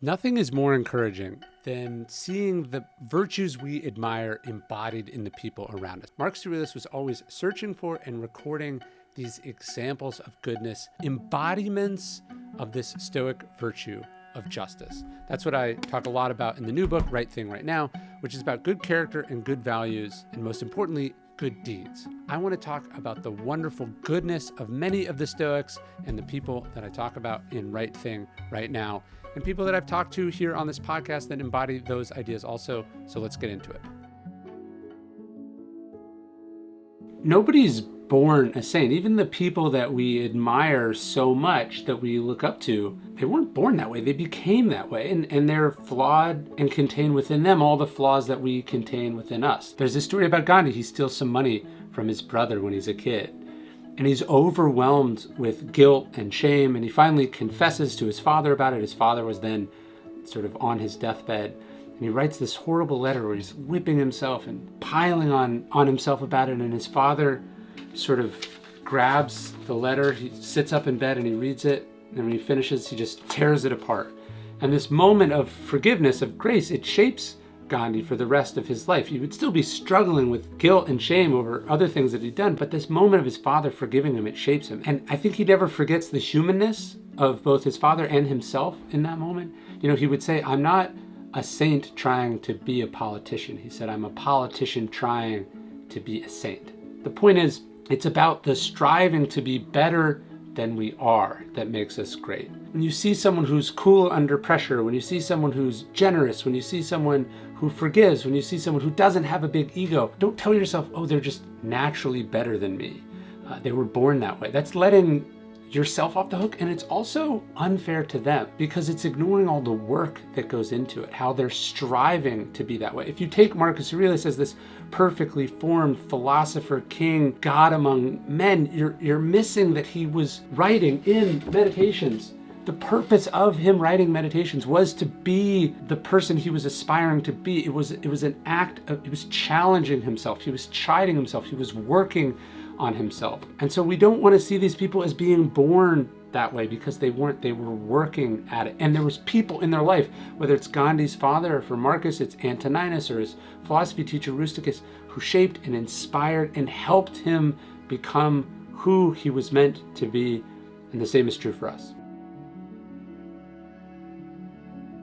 Nothing is more encouraging than seeing the virtues we admire embodied in the people around us. Marcus Aurelius was always searching for and recording these examples of goodness, embodiments of this Stoic virtue of justice. That's what I talk a lot about in the new book, Right Thing Right Now, which is about good character and good values, and most importantly, good deeds. I want to talk about the wonderful goodness of many of the Stoics and the people that I talk about in Right Thing Right Now, and people that I've talked to here on this podcast that embody those ideas also. So let's get into it. Nobody's born a saint. Even the people that we admire so much, that we look up to, they weren't born that way. They became that way. And they're flawed and contain within them all the flaws that we contain within us. There's this story about Gandhi. He steals some money from his brother when he's a kid. And he's overwhelmed with guilt and shame. And he finally confesses to his father about it. His father was then sort of on his deathbed. And he writes this horrible letter where he's whipping himself and piling on himself about it. And his father sort of grabs the letter. He sits up in bed and he reads it. And when he finishes, he just tears it apart. And this moment of forgiveness, of grace, it shapes Gandhi for the rest of his life. He would still be struggling with guilt and shame over other things that he'd done, but this moment of his father forgiving him, it shapes him. And I think he never forgets the humanness of both his father and himself in that moment. You know, he would say, I'm not a saint trying to be a politician. He said, I'm a politician trying to be a saint. The point is, it's about the striving to be better than we are that makes us great. When you see someone who's cool under pressure, when you see someone who's generous, when you see someone who forgives, when you see someone who doesn't have a big ego, don't tell yourself, oh, they're just naturally better than me. They were born that way. That's letting yourself off the hook, and it's also unfair to them because it's ignoring all the work that goes into it, how they're striving to be that way. If you take Marcus Aurelius as this perfectly formed philosopher, king, God among men, you're missing that he was writing in Meditations. The purpose of him writing Meditations was to be the person he was aspiring to be. It was an act of, he was challenging himself, he was chiding himself, he was working on himself. And so we don't want to see these people as being born that way because they weren't, they were working at it. And there was people in their life, whether it's Gandhi's father, or for Marcus, it's Antoninus, or his philosophy teacher, Rusticus, who shaped and inspired and helped him become who he was meant to be. And the same is true for us.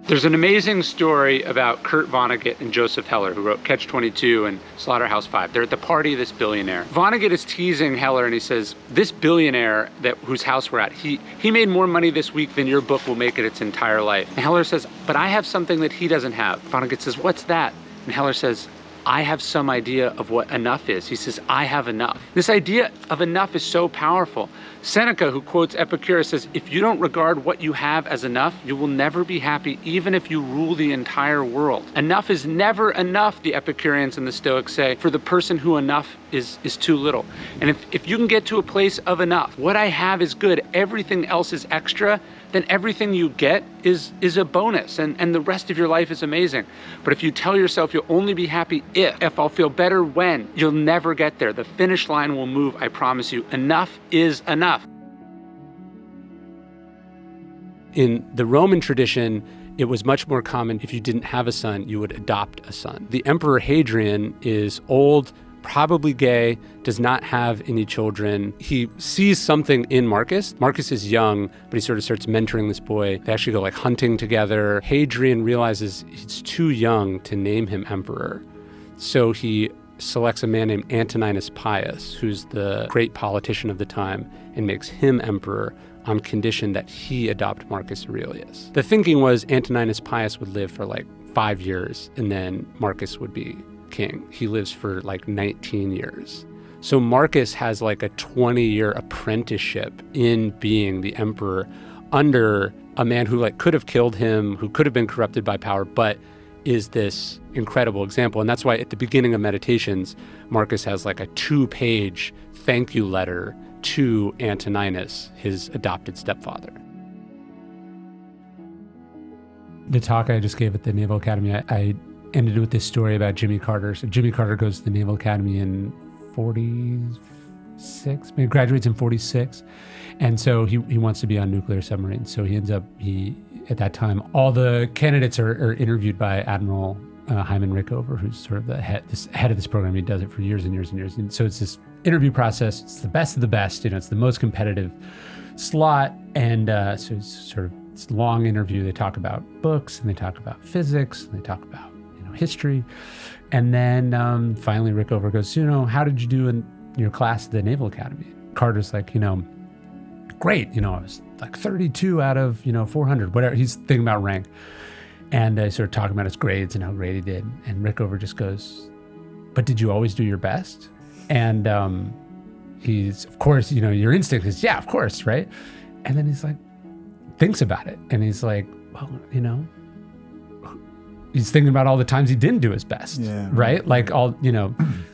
There's an amazing story about Kurt Vonnegut and Joseph Heller, who wrote Catch-22 and Slaughterhouse-5. They're at the party of this billionaire. Vonnegut is teasing Heller and he says, this billionaire whose house we're at, he made more money this week than your book will make it its entire life. And Heller says, but I have something that he doesn't have. Vonnegut says, what's that? And Heller says, I have some idea of what enough is. He says, I have enough. This idea of enough is so powerful. Seneca, who quotes Epicurus, says, if you don't regard what you have as enough, you will never be happy, even if you rule the entire world. Enough is never enough, the Epicureans and the Stoics say, for the person who enough is too little. And if you can get to a place of enough, what I have is good, everything else is extra, then everything you get is a bonus, and the rest of your life is amazing. But if you tell yourself you'll only be happy if I'll feel better when, you'll never get there. The finish line will move, I promise you. Enough is enough. In the Roman tradition, it was much more common if you didn't have a son, you would adopt a son. The Emperor Hadrian is old, probably gay, does not have any children. He sees something in Marcus. Marcus is young, but he sort of starts mentoring this boy. They actually go like hunting together. Hadrian realizes he's too young to name him emperor. So he selects a man named Antoninus Pius, who's the great politician of the time, and makes him emperor on condition that he adopt Marcus Aurelius. The thinking was Antoninus Pius would live for like 5 years, and then Marcus would be king. He lives for like 19 years. So Marcus has like a 20-year apprenticeship in being the emperor under a man who like could have killed him, who could have been corrupted by power, but is this incredible example. And that's why at the beginning of Meditations, Marcus has like a 2-page thank you letter to Antoninus, his adopted stepfather. The talk I just gave at the Naval Academy, I ended with this story about Jimmy Carter. So Jimmy Carter goes to the Naval Academy in 46, 46, maybe graduates in 46. And so he wants to be on nuclear submarines. So he ends up, at that time, all the candidates are interviewed by Admiral Hyman Rickover, who's sort of the head of this program. He does it for years and years and years. And so it's this interview process. It's the best of the best. It's the most competitive slot. And so it's sort of this long interview. They talk about books and they talk about physics and they talk about history. And then finally Rickover goes, how did you do in your class at the Naval Academy? Carter's like, great. I was like 32 out of 400, whatever. He's thinking about rank. And I started talking about his grades and how great he did. And Rickover just goes, but did you always do your best? And he's, of course, your instinct is, yeah, of course, right? And then he's like, thinks about it. And he's like, well, he's thinking about all the times he didn't do his best, right? Like all,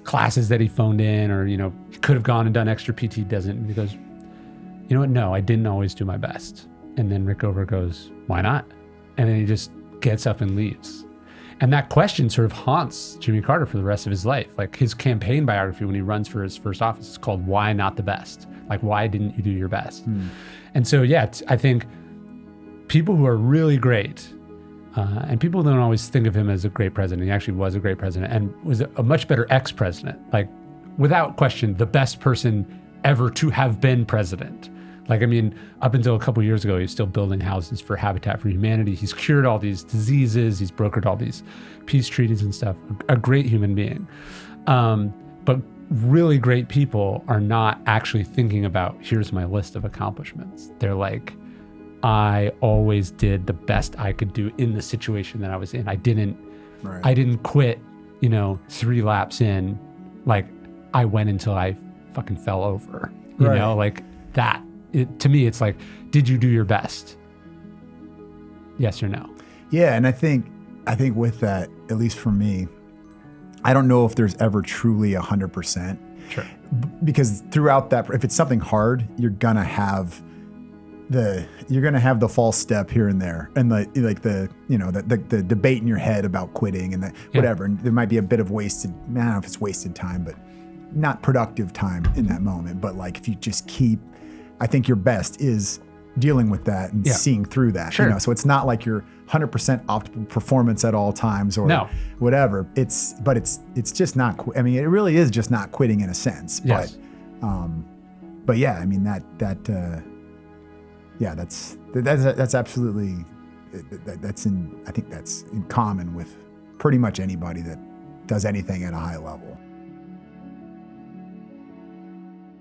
classes that he phoned in or, he could have gone and done extra PT, he doesn't. And he goes, you know what? No, I didn't always do my best. And then Rickover goes, why not? And then he just gets up and leaves. And that question sort of haunts Jimmy Carter for the rest of his life. Like his campaign biography when he runs for his first office is called Why Not the Best? Like, why didn't you do your best? And so, I think people who are really great, and people don't always think of him as a great president. He actually was a great president and was a much better ex-president. Like, without question, the best person ever to have been president. Like, up until a couple years ago, he was still building houses for Habitat for Humanity. He's cured all these diseases. He's brokered all these peace treaties and stuff. A great human being. But really great people are not actually thinking about, here's my list of accomplishments. They're like, I always did the best I could do in the situation that I was in. I didn't quit, 3 laps in. Like, I went until I fucking fell over, like that. To me, it's like, did you do your best? Yes or no? Yeah, and I think with that, at least for me, I don't know if there's ever truly 100%. Sure. Because throughout that, if it's something hard, you're gonna have the false step here and there, and the debate in your head about quitting and whatever. And there might be a bit of wasted. I don't know if it's wasted time, but not productive time in that moment. But like, if you just keep. I think your best is dealing with that and seeing through that. Sure. So it's not like you're 100% optimal performance at all times or whatever. It's just not. It really is just not quitting in a sense. Yes. But yeah, that's absolutely I think that's in common with pretty much anybody that does anything at a high level.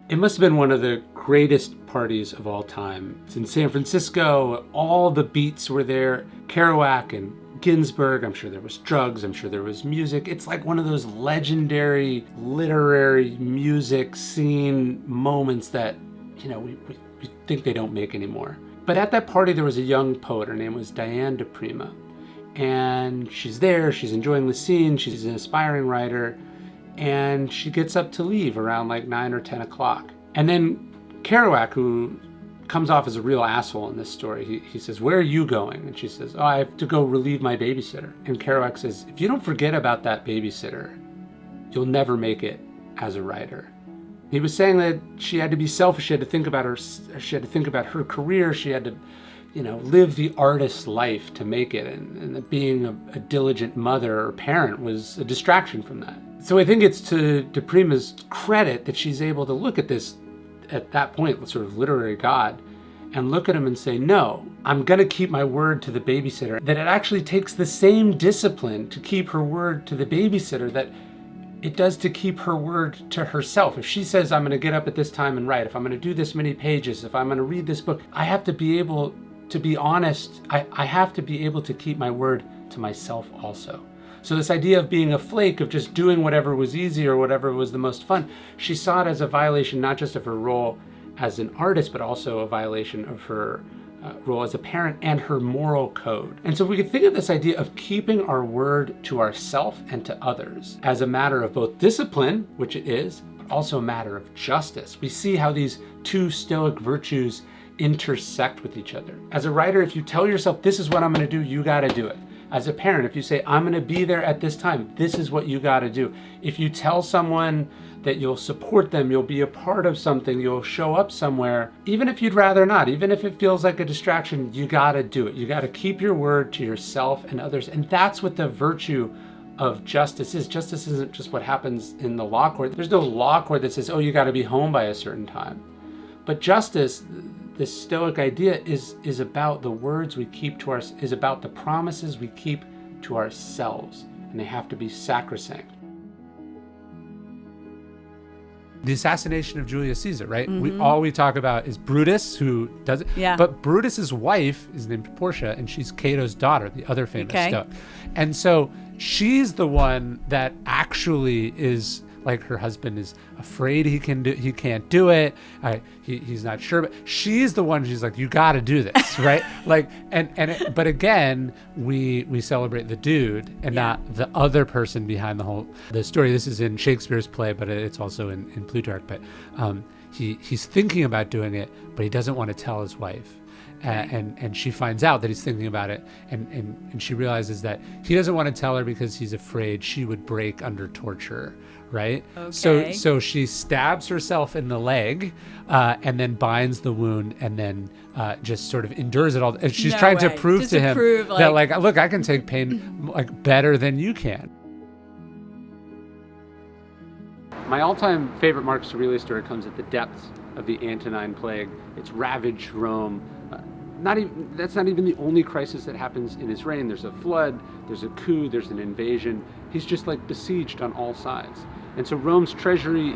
It must have been one of the greatest parties of all time. It's in San Francisco. All the beats were there. Kerouac and Ginsberg. I'm sure there was drugs. I'm sure there was music. It's like one of those legendary literary music scene moments that, we think they don't make anymore. But at that party, there was a young poet. Her name was Diane de Prima. And she's there. She's enjoying the scene. She's an aspiring writer. And she gets up to leave around like 9 or 10 o'clock. And then Kerouac, who comes off as a real asshole in this story, he says, where are you going? And she says, I have to go relieve my babysitter. And Kerouac says, if you don't forget about that babysitter, you'll never make it as a writer. He was saying that she had to be selfish. She had to think about her career. She had to, live the artist's life to make it. And that being a diligent mother or parent was a distraction from that. So I think it's to De Prima's credit that she's able to look at this, at that point, sort of literary God, and look at him and say, no, I'm going to keep my word to the babysitter. That it actually takes the same discipline to keep her word to the babysitter that it does to keep her word to herself. If she says, I'm going to get up at this time and write, if I'm going to do this many pages, if I'm going to read this book, I have to be able to be honest. I have to be able to keep my word to myself also. So this idea of being a flake, of just doing whatever was easy or whatever was the most fun, she saw it as a violation not just of her role as an artist, but also a violation of her role as a parent and her moral code. And so we could think of this idea of keeping our word to ourselves and to others as a matter of both discipline, which it is, but also a matter of justice. We see how these two Stoic virtues intersect with each other. As a writer, if you tell yourself, this is what I'm going to do, you got to do it. As a parent, if you say, I'm going to be there at this time, this is what you got to do. If you tell someone that you'll support them, you'll be a part of something, you'll show up somewhere, even if you'd rather not, even if it feels like a distraction, you got to do it. You got to keep your word to yourself and others. And that's what the virtue of justice is. Justice isn't just what happens in the law court. There's no law court that says, oh, you got to be home by a certain time. But justice, this Stoic idea, is about the words we keep to is about the promises we keep to ourselves, and they have to be sacrosanct. The assassination of Julius Caesar, right? All we talk about is Brutus, who does it. Yeah. But Brutus's wife is named Portia, and she's Cato's daughter, the other famous Stoic. And so she's the one that actually is like, her husband is afraid he can't do it. He's not sure, but she's the one. She's like, you got to do this, right? Like, but again, we celebrate the dude and not the other person behind the story. This is in Shakespeare's play, but it's also in Plutarch. But he's thinking about doing it, but he doesn't want to tell his wife. And she finds out that he's thinking about it, and she realizes that he doesn't want to tell her because he's afraid she would break under torture, right? Okay. So she stabs herself in the leg, and then binds the wound, and then just sort of endures it all. And she's trying to prove just to him that, like, look, I can take pain like better than you can. My all-time favorite Marcus Aurelius story comes at the depths of the Antonine Plague. It's ravaged Rome. That's not even the only crisis that happens in his reign. There's a flood, there's a coup, there's an invasion. He's just like besieged on all sides. And so Rome's treasury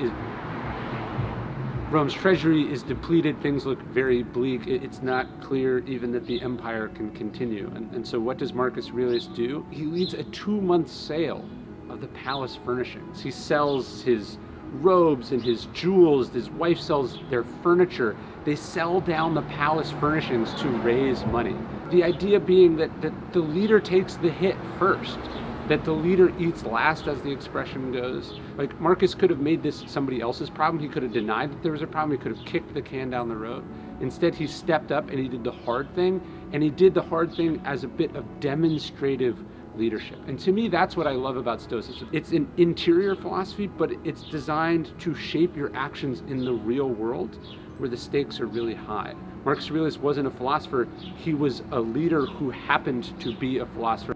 is depleted. Things look very bleak. It's not clear even that the empire can continue. And so what does Marcus Aurelius do? He leads a 2-month sale of the palace furnishings. He sells his robes and his jewels. His wife sells their furniture. They sell down the palace furnishings to raise money. The idea being that the leader takes the hit first, that the leader eats last, as the expression goes. Like, Marcus could have made this somebody else's problem. He could have denied that there was a problem. He could have kicked the can down the road. Instead, he stepped up and he did the hard thing, and he did the hard thing as a bit of demonstrative leadership. And to me, that's what I love about Stoicism. It's an interior philosophy, but it's designed to shape your actions in the real world, where the stakes are really high. Marcus Aurelius wasn't a philosopher. He was a leader who happened to be a philosopher.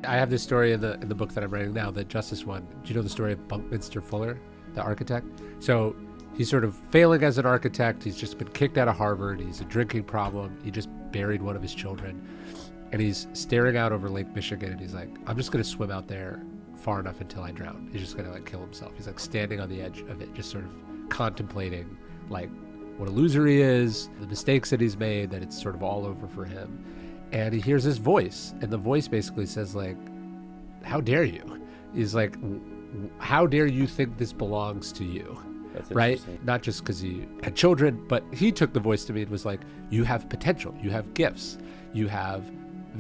I have this story in the book that I'm writing now, the Justice one. Do you know the story of Buckminster Fuller, the architect? So he's sort of failing as an architect. He's just been kicked out of Harvard. He's a drinking problem. He just buried one of his children. And he's staring out over Lake Michigan, and he's like, I'm just going to swim out there far enough until I drown. He's just going to like kill himself. He's like standing on the edge of it, just sort of contemplating like what a loser he is, the mistakes that he's made, that it's sort of all over for him. And he hears this voice, and the voice basically says, like, how dare you? He's like, how dare you think this belongs to you? That's right? Not just because he had children, but he took the voice to me and was like, you have potential, you have gifts, you have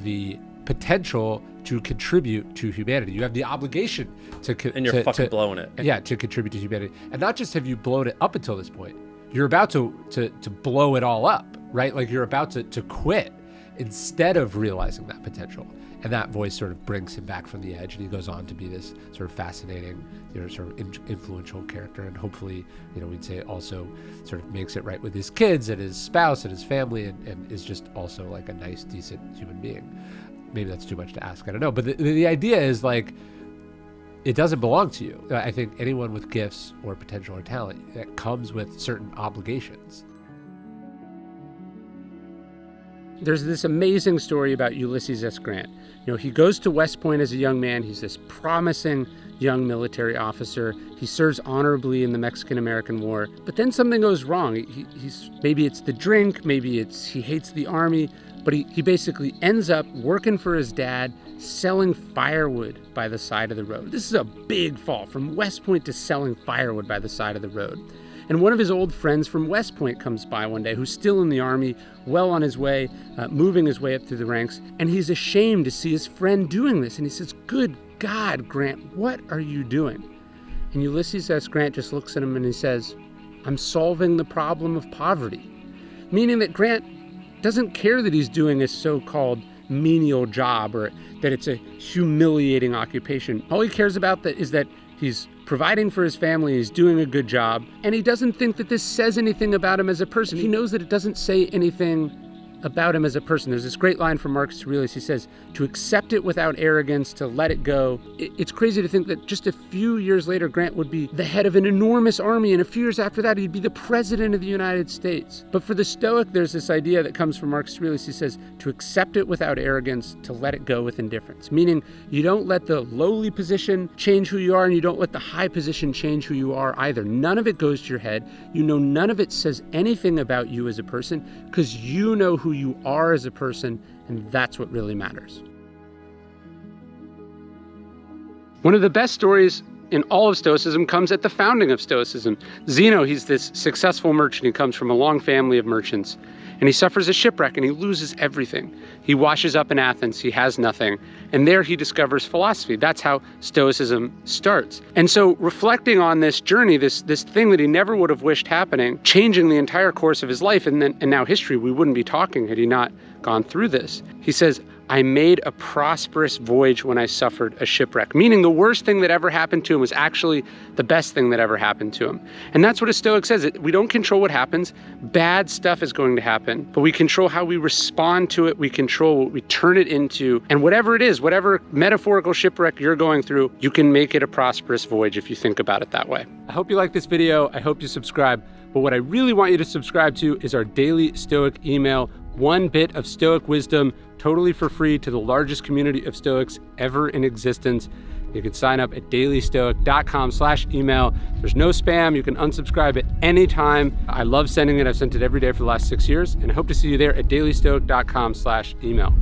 the potential to contribute to humanity. You have the obligation to and you're fucking blowing it. Yeah, to contribute to humanity. And not just have you blown it up until this point, you're about to blow it all up, right? Like, you're about to quit instead of realizing that potential. And that voice sort of brings him back from the edge, and he goes on to be this sort of fascinating, sort of influential character. And hopefully, we'd say also sort of makes it right with his kids and his spouse and his family, and is just also like a nice, decent human being. Maybe that's too much to ask, I don't know. But the idea is, like, it doesn't belong to you. I think anyone with gifts or potential or talent, that comes with certain obligations. There's this amazing story about Ulysses S. Grant. He goes to West Point as a young man. He's this promising young military officer. He serves honorably in the Mexican-American War. But then something goes wrong. Maybe it's the drink, maybe he hates the army, but he basically ends up working for his dad, selling firewood by the side of the road. This is a big fall, from West Point to selling firewood by the side of the road. And one of his old friends from West Point comes by one day, who's still in the army, well on his way, moving his way up through the ranks. And he's ashamed to see his friend doing this. And he says, good God, Grant, what are you doing? And Ulysses S. Grant just looks at him and he says, I'm solving the problem of poverty. Meaning that Grant doesn't care that he's doing a so-called menial job or that it's a humiliating occupation. All he cares about is that he's providing for his family, he's doing a good job, and he doesn't think that this says anything about him as a person. He knows that it doesn't say anything about him as a person. There's this great line from Marcus Aurelius. He says, to accept it without arrogance, to let it go. It's crazy to think that just a few years later, Grant would be the head of an enormous army, and a few years after that, he'd be the president of the United States. But for the Stoic, there's this idea that comes from Marcus Aurelius. He says, to accept it without arrogance, to let it go with indifference. Meaning, you don't let the lowly position change who you are, and you don't let the high position change who you are either. None of it goes to your head. You know, none of it says anything about you as a person, because you know who you are as a person, and that's what really matters. One of the best stories in all of Stoicism comes at the founding of Stoicism. Zeno, he's this successful merchant. He comes from a long family of merchants, and he suffers a shipwreck and he loses everything. He washes up in Athens, he has nothing, and there he discovers philosophy. That's how Stoicism starts. And so reflecting on this journey, this thing that he never would have wished happening, changing the entire course of his life and now history, we wouldn't be talking had he not gone through this. He says, I made a prosperous voyage when I suffered a shipwreck, meaning the worst thing that ever happened to him was actually the best thing that ever happened to him. And that's what a Stoic says. We don't control what happens. Bad stuff is going to happen, but we control how we respond to it. We control what we turn it into. And whatever it is, whatever metaphorical shipwreck you're going through, you can make it a prosperous voyage if you think about it that way. I hope you like this video. I hope you subscribe. But what I really want you to subscribe to is our daily Stoic email, 1 bit of Stoic wisdom, totally for free to the largest community of Stoics ever in existence. You can sign up at dailystoic.com/email. There's no spam. You can unsubscribe at any time. I love sending it. I've sent it every day for the last 6 years, and I hope to see you there at dailystoic.com/email.